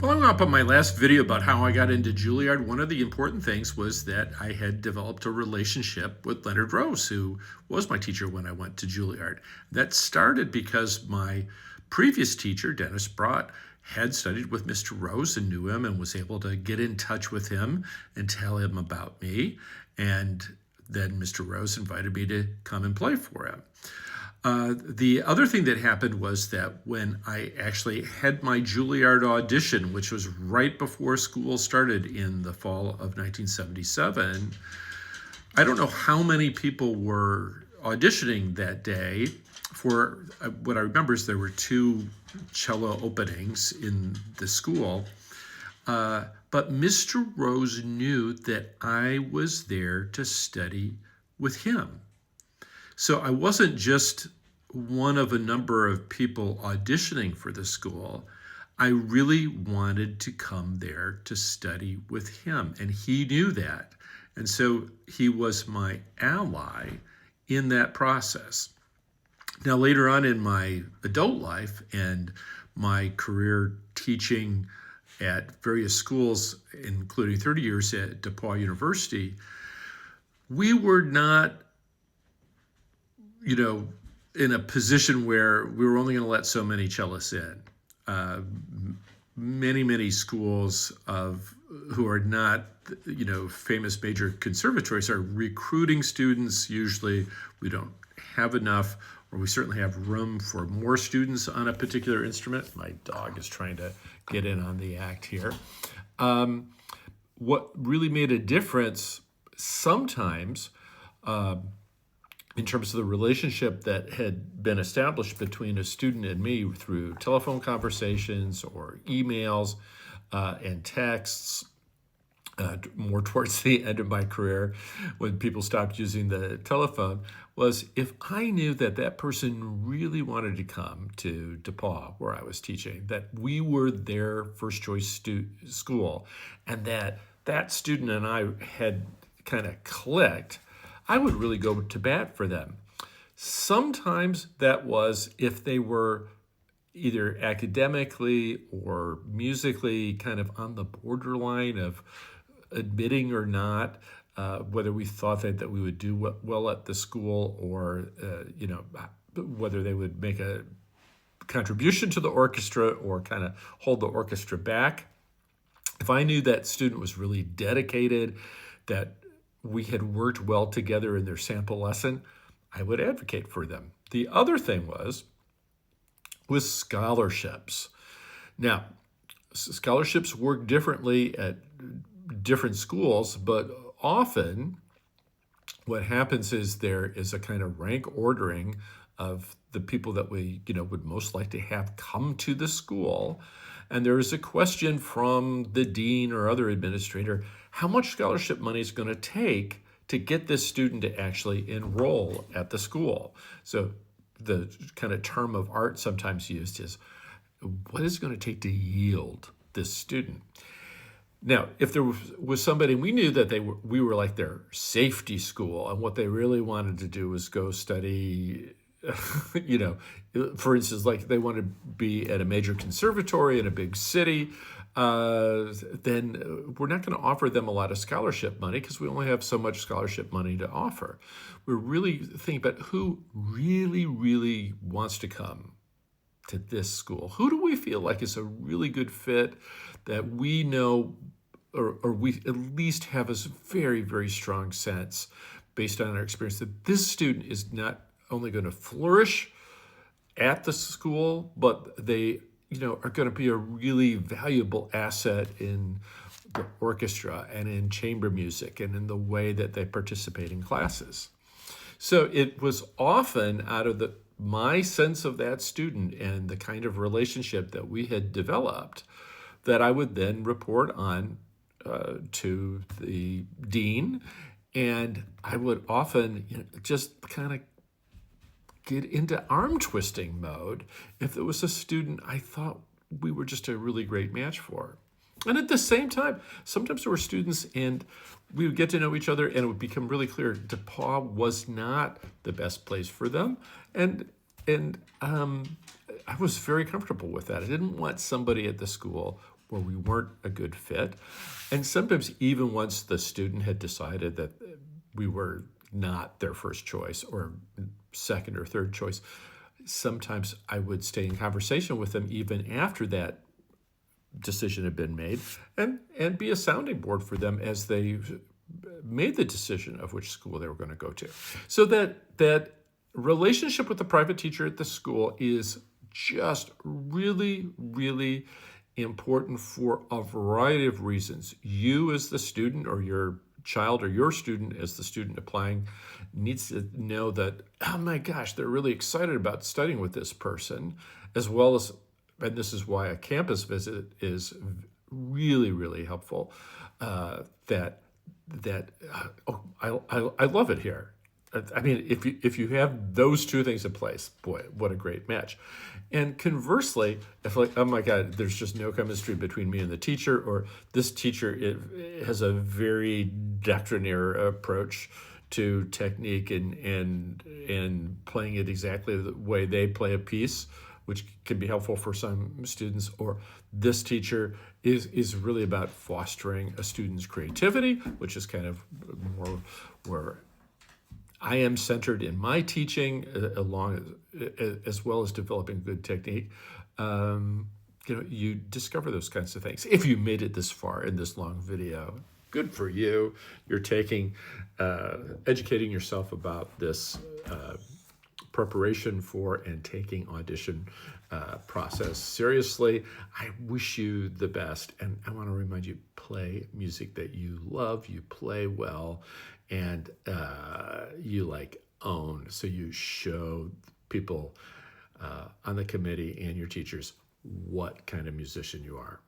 Following up on my last video about how I got into Juilliard, one of the important things was that I had developed a relationship with Leonard Rose, who was my teacher when I went to Juilliard. That started because my previous teacher, Dennis Brott, had studied with Mr. Rose and knew him and was able to get in touch with him and tell him about me. And then Mr. Rose invited me to come and play for him. The other thing that happened was that when I actually had my Juilliard audition, which was right before school started in the fall of 1977, I don't know how many people were auditioning that day. For what I remember is there were 2 cello openings in the school. But Mr. Rose knew that I was there to study with him. So I wasn't just one of a number of people auditioning for the school. I really wanted to come there to study with him, and he knew that. And so he was my ally in that process. Now, later on in my adult life and my career teaching at various schools, including 30 years at DePauw University, we were not in a position where we were only going to let so many cellists in. Many schools who are not, famous major conservatories are recruiting students. Usually we don't have enough, or we certainly have room for more students on a particular instrument. My dog is trying to get in on the act here. What really made a difference sometimes, in terms of the relationship that had been established between a student and me through telephone conversations or emails and texts, more towards the end of my career when people stopped using the telephone, was if I knew that that person really wanted to come to DePauw, where I was teaching, that we were their first choice school, and that that student and I had kind of clicked, I would really go to bat for them. Sometimes that was if they were either academically or musically kind of on the borderline of admitting or not, whether we thought that we would do well at the school, or whether they would make a contribution to the orchestra or kind of hold the orchestra back. If I knew that student was really dedicated, that we had worked well together in their sample lesson, I would advocate for them. The other thing was scholarships. Now, scholarships work differently at different schools, but often what happens is there is a kind of rank ordering of the people that we would most like to have come to the school. And there is a question from the dean or other administrator, how much scholarship money is going to take to get this student to actually enroll at the school? So the kind of term of art sometimes used is, what is it going to take to yield this student? Now, if there was somebody, we knew that we were like their safety school, and what they really wanted to do was go study, for instance, like they want to be at a major conservatory in a big city, then we're not going to offer them a lot of scholarship money because we only have so much scholarship money to offer. We're really thinking about who really, really wants to come to this school. Who do we feel like is a really good fit, that we know, or we at least have a very, very strong sense based on our experience that this student is not only going to flourish at the school, but they are going to be a really valuable asset in the orchestra and in chamber music and in the way that they participate in classes. So it was often out of my sense of that student and the kind of relationship that we had developed that I would then report on to the dean, and I would often just kind of get into arm twisting mode if there was a student I thought we were just a really great match for. And at the same time, sometimes there were students and we would get to know each other and it would become really clear DePauw was not the best place for them. And I was very comfortable with that. I didn't want somebody at the school where we weren't a good fit. And sometimes even once the student had decided that we were not their first choice or second or third choice, sometimes I would stay in conversation with them even after that decision had been made, and be a sounding board for them as they made the decision of which school they were going to go to. So that relationship with the private teacher at the school is just really, really important for a variety of reasons. You as the student, or your child or your student as the student applying, needs to know that, oh my gosh, they're really excited about studying with this person, as well as, and this is why a campus visit is really, really helpful, I love it here. I mean, if you have those two things in place, boy, what a great match. And conversely, if like, oh my God, there's just no chemistry between me and the teacher, or this teacher it has a very doctrinaire approach to technique and playing it exactly the way they play a piece, which can be helpful for some students, or this teacher is really about fostering a student's creativity, which is kind of more where I am centered in my teaching, as well as developing good technique. You discover those kinds of things. If you made it this far in this long video, good for you. You're educating yourself about this preparation for and taking audition process seriously. I wish you the best, and I want to remind you, play music that you love, you play well, and you own, so you show people on the committee and your teachers what kind of musician you are.